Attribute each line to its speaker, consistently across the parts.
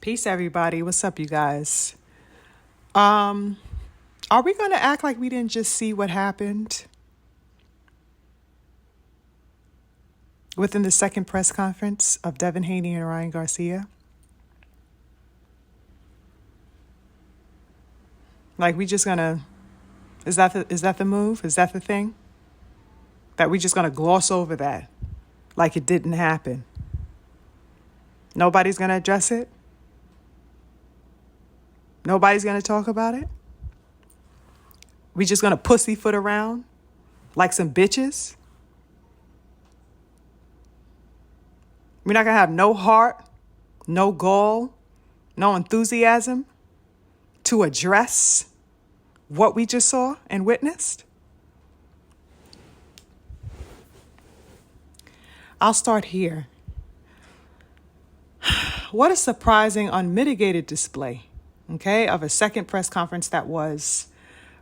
Speaker 1: Peace, everybody. What's up, you guys? Are we going to act like we didn't just see what happened within the second press conference of Devin Haney and Ryan Garcia? Like, we just gonna, is that the move? Is that the thing? That we just gonna gloss over that like it didn't happen? Nobody's gonna address it? Nobody's gonna talk about it? We just gonna pussyfoot around like some bitches? We're not gonna have no heart, no gall, no enthusiasm to address what we just saw and witnessed? I'll start here. What a surprising, unmitigated display, okay, of a second press conference that was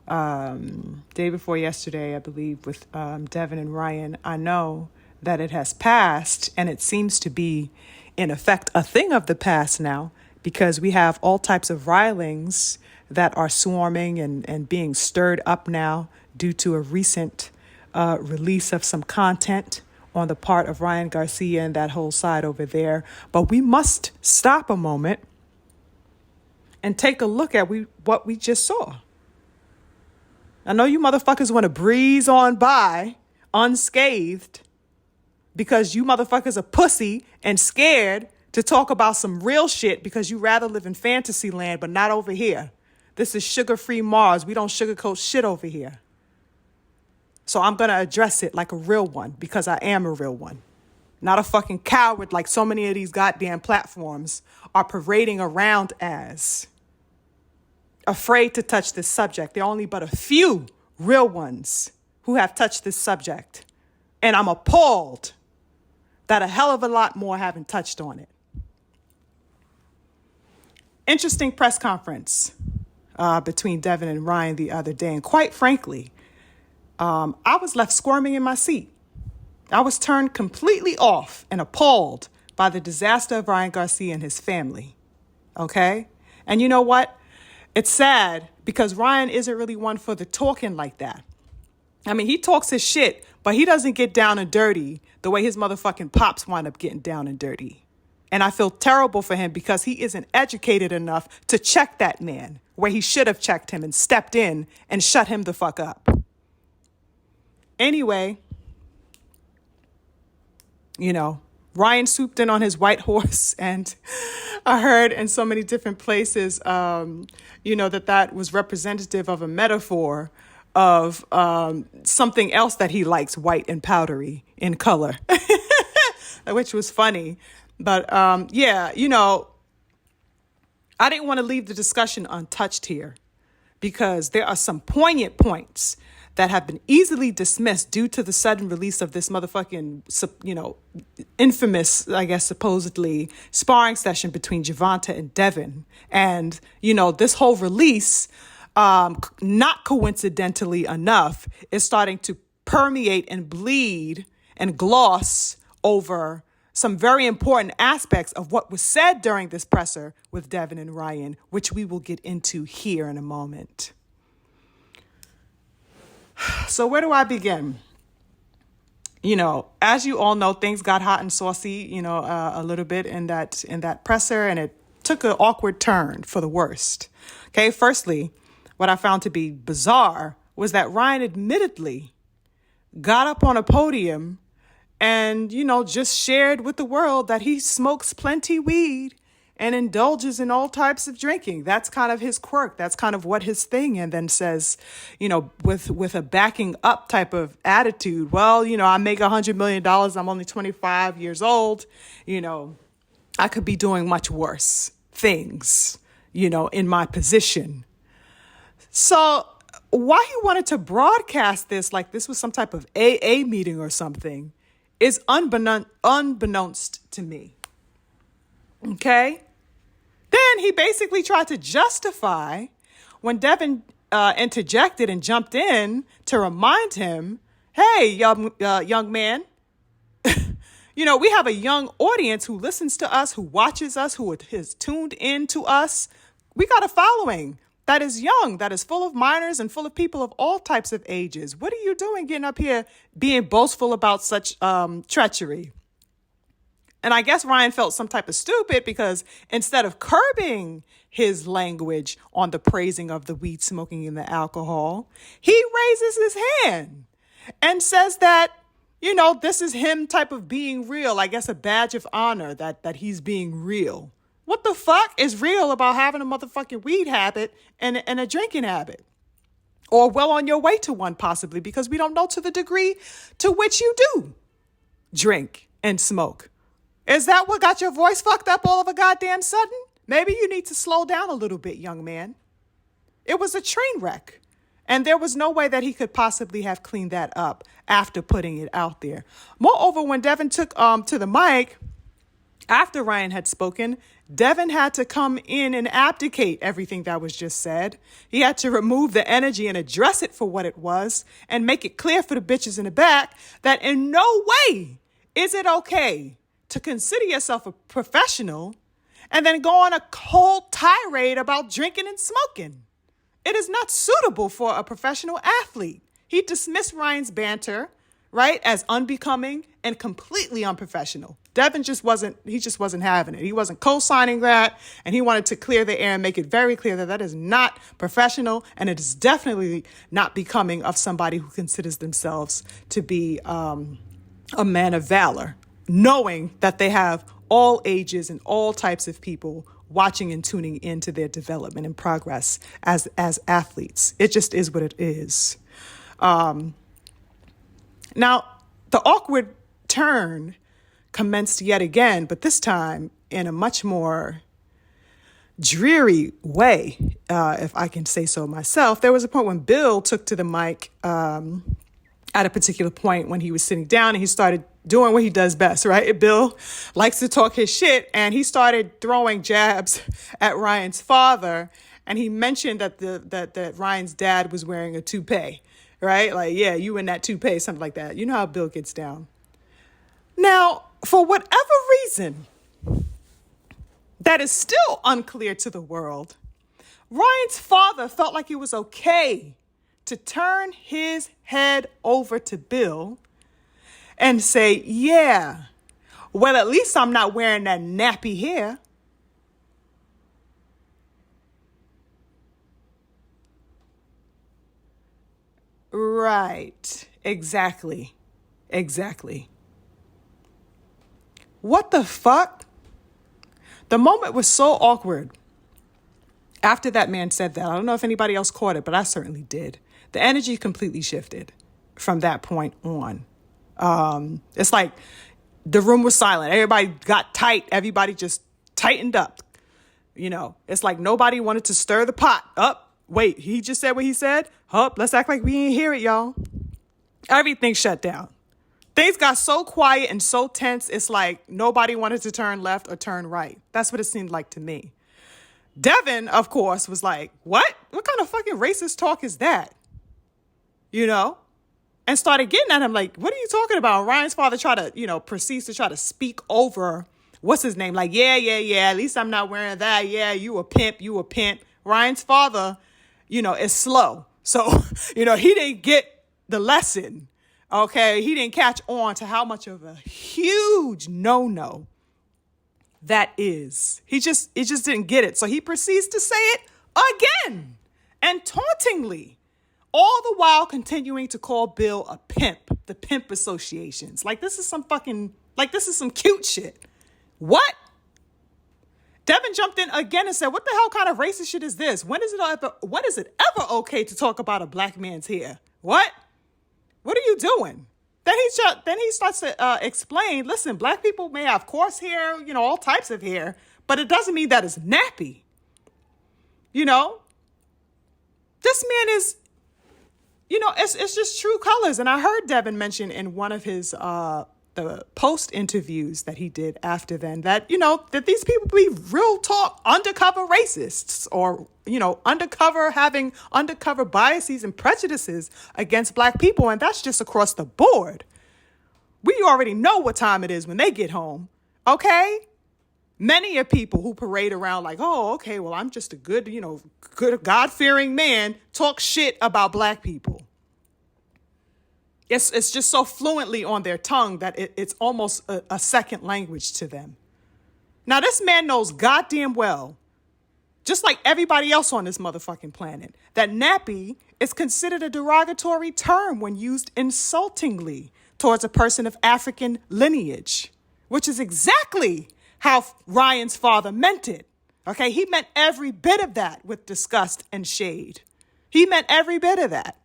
Speaker 1: day before yesterday, I believe, with Devin and Ryan. I know that it has passed, and it seems to be, in effect, a thing of the past now, because we have all types of rilings that are swarming and being stirred up now due to a recent release of some content on the part of Ryan Garcia and that whole side over there. But we must stop a moment and take a look at what we just saw. I know you motherfuckers want to breeze on by unscathed because you motherfuckers are pussy and scared to talk about some real shit because you rather live in fantasy land, but not over here. This is sugar-free Mars. We don't sugarcoat shit over here. So I'm going to address it like a real one because I am a real one. Not a fucking coward like so many of these goddamn platforms are parading around as. Afraid to touch this subject. There are only but a few real ones who have touched this subject. And I'm appalled that a hell of a lot more haven't touched on it. Interesting press conference between Devin and Ryan the other day. And quite frankly, I was left squirming in my seat. I was turned completely off and appalled by the disaster of Ryan Garcia and his family. Okay? And you know what? It's sad because Ryan isn't really one for the talking like that. I mean, he talks his shit, but he doesn't get down and dirty the way his motherfucking pops wind up getting down and dirty. And I feel terrible for him because he isn't educated enough to check that man where he should have checked him and stepped in and shut him the fuck up. Anyway, Ryan swooped in on his white horse, and I heard in so many different places, that was representative of a metaphor of something else that he likes, white and powdery in color, which was funny. But I didn't want to leave the discussion untouched here because there are some poignant points that have been easily dismissed due to the sudden release of this motherfucking, infamous, I guess, supposedly sparring session between Javonta and Devin. And, this whole release, not coincidentally enough, is starting to permeate and bleed and gloss over some very important aspects of what was said during this presser with Devin and Ryan, which we will get into here in a moment. So where do I begin? As you all know, things got hot and saucy, a little bit in that presser, and it took an awkward turn for the worst. Okay, firstly, what I found to be bizarre was that Ryan admittedly got up on a podium and, just shared with the world that he smokes plenty weed and indulges in all types of drinking. That's kind of his quirk. That's kind of what his thing. And then says, with a backing up type of attitude, well, I make $100 million. I'm only 25 years old. I could be doing much worse things, in my position. So why he wanted to broadcast this like this was some type of AA meeting or something is unbeknownst to me. Okay? Then he basically tried to justify when Devin interjected and jumped in to remind him, hey, young man, We have a young audience who listens to us, who watches us, who is tuned in to us. We got a following that is young, that is full of minors and full of people of all types of ages. What are you doing getting up here being boastful about such treachery? And I guess Ryan felt some type of stupid because instead of curbing his language on the praising of the weed smoking and the alcohol, he raises his hand and says that, this is him type of being real. I guess a badge of honor that he's being real. What the fuck is real about having a motherfucking weed habit and a drinking habit? Or well on your way to one possibly, because we don't know to the degree to which you do drink and smoke. Is that what got your voice fucked up all of a goddamn sudden? Maybe you need to slow down a little bit, young man. It was a train wreck. And there was no way that he could possibly have cleaned that up after putting it out there. Moreover, when Devin took to the mic, after Ryan had spoken, Devin had to come in and abdicate everything that was just said. He had to remove the energy and address it for what it was and make it clear for the bitches in the back that in no way is it okay to consider yourself a professional and then go on a cold tirade about drinking and smoking. It is not suitable for a professional athlete. He dismissed Ryan's banter, right, as unbecoming and completely unprofessional. Devin just wasn't having it. He wasn't co-signing that, and he wanted to clear the air and make it very clear that is not professional, and it is definitely not becoming of somebody who considers themselves to be a man of valor, knowing that they have all ages and all types of people watching and tuning into their development and progress as athletes. It just is what it is. Now, the awkward turn commenced yet again, but this time in a much more dreary way, if I can say so myself. There was a point when Bill took to the mic at a particular point when he was sitting down and he started doing what he does best, right? Bill likes to talk his shit, and he started throwing jabs at Ryan's father, and he mentioned that Ryan's dad was wearing a toupee, right? Like, yeah, you in that toupee, something like that. You know how Bill gets down. Now, for whatever reason that is still unclear to the world, Ryan's father felt like it was okay to turn his head over to Bill and say, yeah, well, at least I'm not wearing that nappy hair. Right. Exactly. What the fuck? The moment was so awkward. After that man said that, I don't know if anybody else caught it, but I certainly did. The energy completely shifted from that point on. It's like the room was silent. Everybody got tight. Everybody just tightened up. It's like nobody wanted to stir the pot up. Wait, he just said what he said? Up, let's act like we ain't hear it, y'all. Everything shut down. Things got so quiet and so tense. It's like nobody wanted to turn left or turn right. That's what it seemed like to me. Devin, of course, was like, what? What kind of fucking racist talk is that? And started getting at him like, what are you talking about? Ryan's father proceeds to try to speak over, what's his name? Like, yeah, at least I'm not wearing that. Yeah, you a pimp. Ryan's father, is slow. So, he didn't get the lesson. Okay. He didn't catch on to how much of a huge no-no that is. He just didn't get it. So he proceeds to say it again and tauntingly, all the while continuing to call Bill a pimp, the pimp associations. Like this is some cute shit. What? Devin jumped in again and said, what the hell kind of racist shit is this? When is it ever okay to talk about a black man's hair? What are you doing? Then he starts to explain, listen, black people may have coarse hair, all types of hair, but it doesn't mean that it's nappy. This man is, it's just true colors. And I heard Devin mention in one of his the post interviews that he did after then that, that these people be real talk undercover racists or, having undercover biases and prejudices against black people. And that's just across the board. We already know what time it is when they get home, okay? Many are people who parade around like, oh, okay, well, I'm just a good, good God-fearing man, talk shit about black people. It's just so fluently on their tongue that it's almost a second language to them. Now, this man knows goddamn well, just like everybody else on this motherfucking planet, that nappy is considered a derogatory term when used insultingly towards a person of African lineage, which is exactly how Ryan's father meant it. Okay, he meant every bit of that with disgust and shade. He meant every bit of that.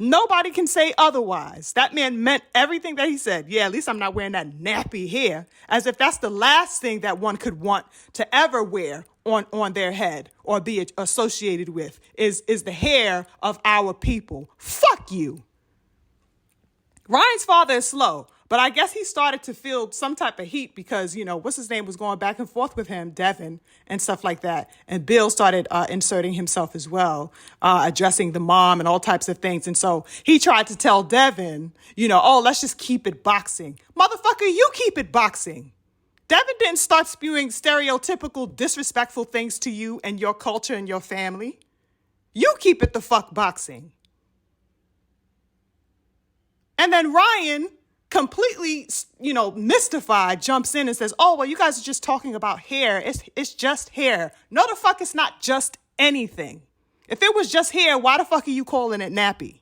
Speaker 1: Nobody can say otherwise. That man meant everything that he said. Yeah, at least I'm not wearing that nappy hair, as if that's the last thing that one could want to ever wear on their head or be associated with is the hair of our people. Fuck you. Ryan's father is slow, but I guess he started to feel some type of heat because, what's his name was going back and forth with him, Devin, and stuff like that. And Bill started inserting himself as well, addressing the mom and all types of things. And so he tried to tell Devin, oh, let's just keep it boxing. Motherfucker, you keep it boxing. Devin didn't start spewing stereotypical, disrespectful things to you and your culture and your family. You keep it the fuck boxing. And then Ryan, completely, mystified, jumps in and says, oh, well, you guys are just talking about hair. It's just hair. No, the fuck, it's not just anything. If it was just hair, why the fuck are you calling it nappy?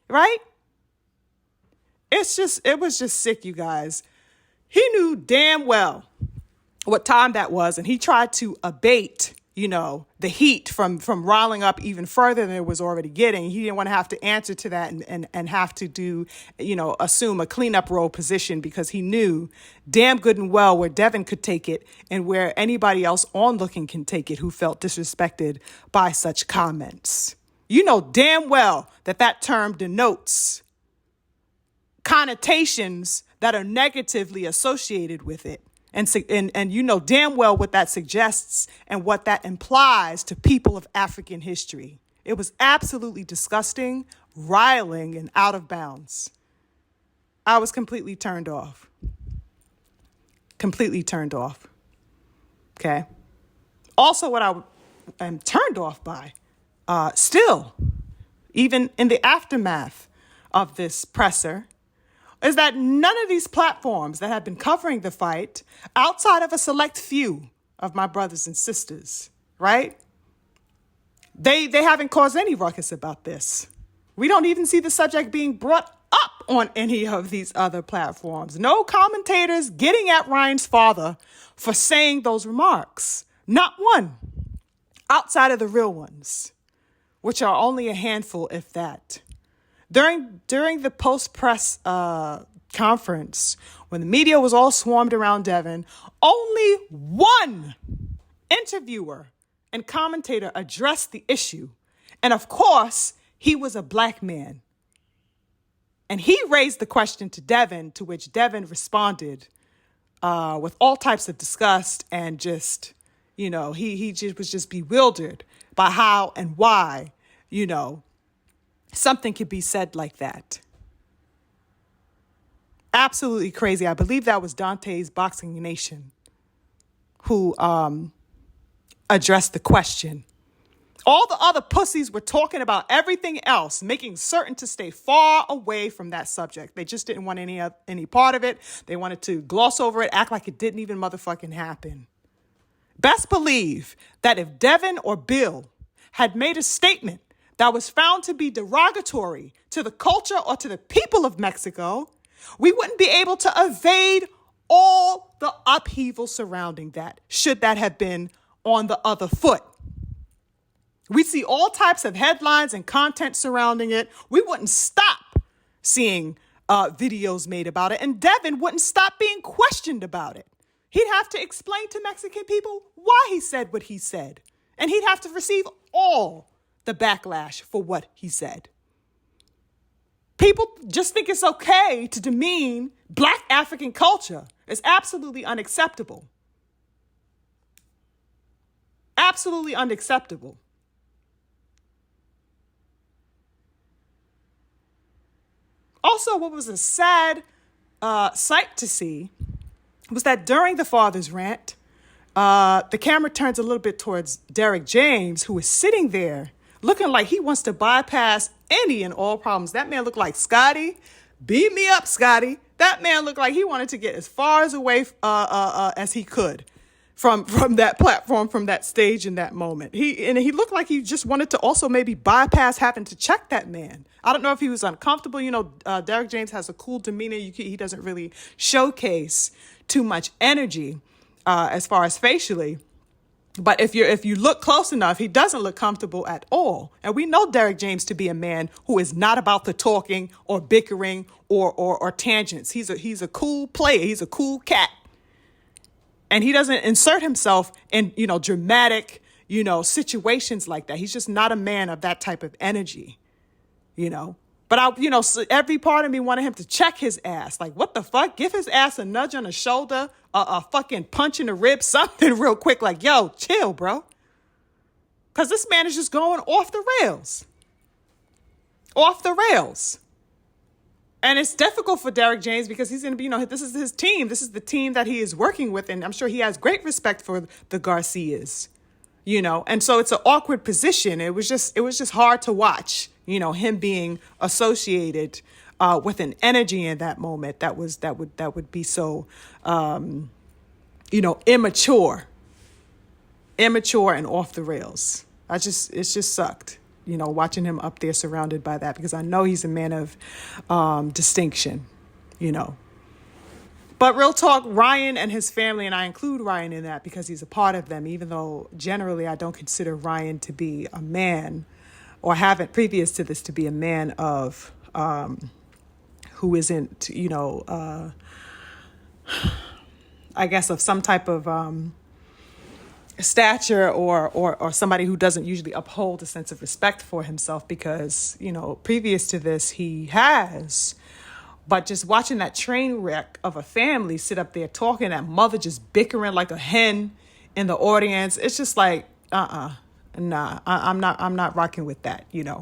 Speaker 1: Right? It was just sick, you guys. He knew damn well what time that was, and he tried to abate the heat from riling up even further than it was already getting. He didn't want to have to answer to that and have to do, assume a cleanup role position, because he knew damn good and well where Devin could take it and where anybody else onlooking can take it who felt disrespected by such comments. You know damn well that term denotes connotations that are negatively associated with it. And you know damn well what that suggests and what that implies to people of African history. It was absolutely disgusting, riling, and out of bounds. I was completely turned off. Completely turned off. Okay. Also, what I am turned off by, still, even in the aftermath of this presser, is that none of these platforms that have been covering the fight, outside of a select few of my brothers and sisters, right? They haven't caused any ruckus about this. We don't even see the subject being brought up on any of these other platforms. No commentators getting at Ryan's father for saying those remarks. Not one, outside of the real ones, which are only a handful, if that. During the post-press conference, when the media was all swarmed around Devin, only one interviewer and commentator addressed the issue. And of course, he was a black man. And he raised the question to Devin, to which Devin responded with all types of disgust and just, he just was just bewildered by how and why, something could be said like that. Absolutely crazy. I believe that was Dante's Boxing Nation who addressed the question. All the other pussies were talking about everything else, making certain to stay far away from that subject. They just didn't want any part of it. They wanted to gloss over it, act like it didn't even motherfucking happen. Best believe that if Devin or Bill had made a statement that was found to be derogatory to the culture or to the people of Mexico, we wouldn't be able to evade all the upheaval surrounding that, should that have been on the other foot. We see all types of headlines and content surrounding it. We wouldn't stop seeing videos made about it, and Devin wouldn't stop being questioned about it. He'd have to explain to Mexican people why he said what he said, and he'd have to receive all the backlash for what he said. People just think it's okay to demean Black African culture. It's absolutely unacceptable. Absolutely unacceptable. Also, what was a sad sight to see was that during the father's rant, the camera turns a little bit towards Derek James, who is sitting there looking like he wants to bypass any and all problems. That man looked like Scotty. Beat me up, Scotty. That man looked like he wanted to get as far away as he could from that platform, from that stage in that moment. He looked like he just wanted to also maybe bypass having to check that man. I don't know if he was uncomfortable. Derek James has a cool demeanor. He doesn't really showcase too much energy as far as facially. But if you look close enough, he doesn't look comfortable at all. And we know Derek James to be a man who is not about the talking or bickering or tangents. He's a cool player. He's a cool cat. And he doesn't insert himself in, dramatic, situations like that. He's just not a man of that type of energy, But so every part of me wanted him to check his ass. Like, what the fuck? Give his ass a nudge on the shoulder, a fucking punch in the rib, something real quick. Like, yo, chill, bro. Because this man is just going off the rails. Off the rails. And it's difficult for Derek James because he's going to be, this is his team. This is the team that he is working with. And I'm sure he has great respect for the Garcias, And so it's an awkward position. It was just hard to watch, him being associated with an energy in that moment that would be so, immature and off the rails. It just sucked. Watching him up there surrounded by that, because I know he's a man of distinction, But real talk, Ryan and his family, and I include Ryan in that because he's a part of them, even though generally I don't consider Ryan to be a man, or haven't previous to this to be a man of who isn't, I guess of some type of stature or somebody who doesn't usually uphold a sense of respect for himself, because, previous to this he has. But just watching that train wreck of a family sit up there talking, that mother just bickering like a hen in the audience, it's just like, nah, I'm not rocking with that, And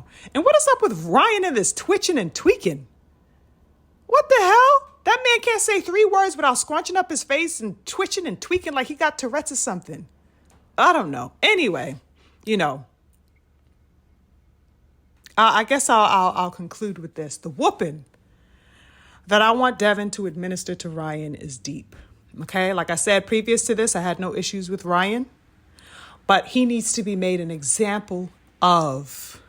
Speaker 1: what is up with Ryan and this twitching and tweaking? What the hell? That man can't say 3 words without scrunching up his face and twitching and tweaking like he got Tourette's or something. I don't know. Anyway, I guess I'll conclude with this. The whooping that I want Devin to administer to Ryan is deep. Okay? Like I said, previous to this, I had no issues with Ryan, but he needs to be made an example of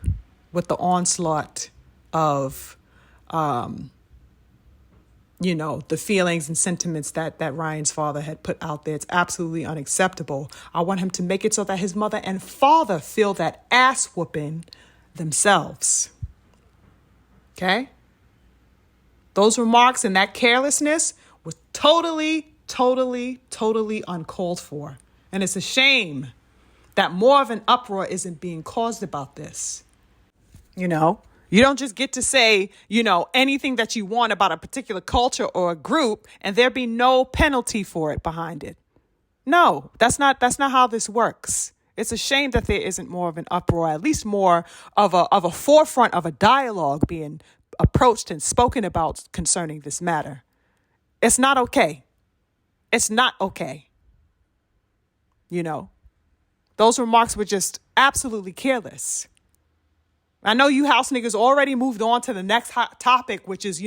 Speaker 1: with the onslaught of, the feelings and sentiments that Ryan's father had put out there. It's absolutely unacceptable. I want him to make it so that his mother and father feel that ass whooping themselves. Okay? Those remarks and that carelessness was totally uncalled for. And it's a shame that more of an uproar isn't being caused about this. You don't just get to say, anything that you want about a particular culture or a group and there be no penalty for it behind it. No, that's not how this works. It's a shame that there isn't more of an uproar, at least more of a forefront of a dialogue being approached and spoken about concerning this matter. It's not okay. It's not okay. Those remarks were just absolutely careless. I know you house niggas already moved on to the next hot topic, which is,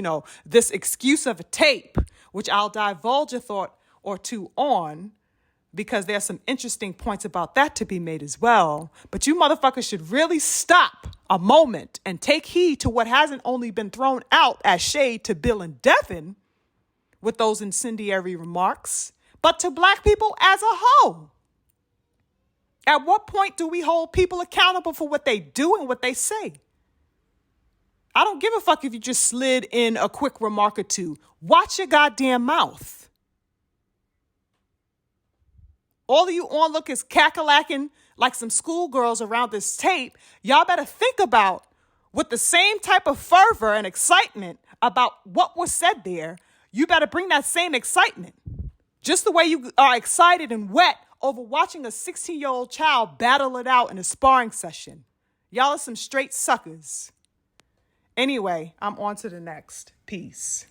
Speaker 1: this excuse of a tape, which I'll divulge a thought or two on, because there's some interesting points about that to be made as well. But you motherfuckers should really stop a moment and take heed to what hasn't only been thrown out as shade to Bill and Devin with those incendiary remarks, but to Black people as a whole. At what point do we hold people accountable for what they do and what they say? I don't give a fuck if you just slid in a quick remark or two. Watch your goddamn mouth. All of you onlookers cackalaking like some schoolgirls around this tape, y'all better think about, with the same type of fervor and excitement about what was said there, you better bring that same excitement. Just the way you are excited and wet over watching a 16-year-old child battle it out in a sparring session. Y'all are some straight suckers. Anyway, I'm on to the next piece.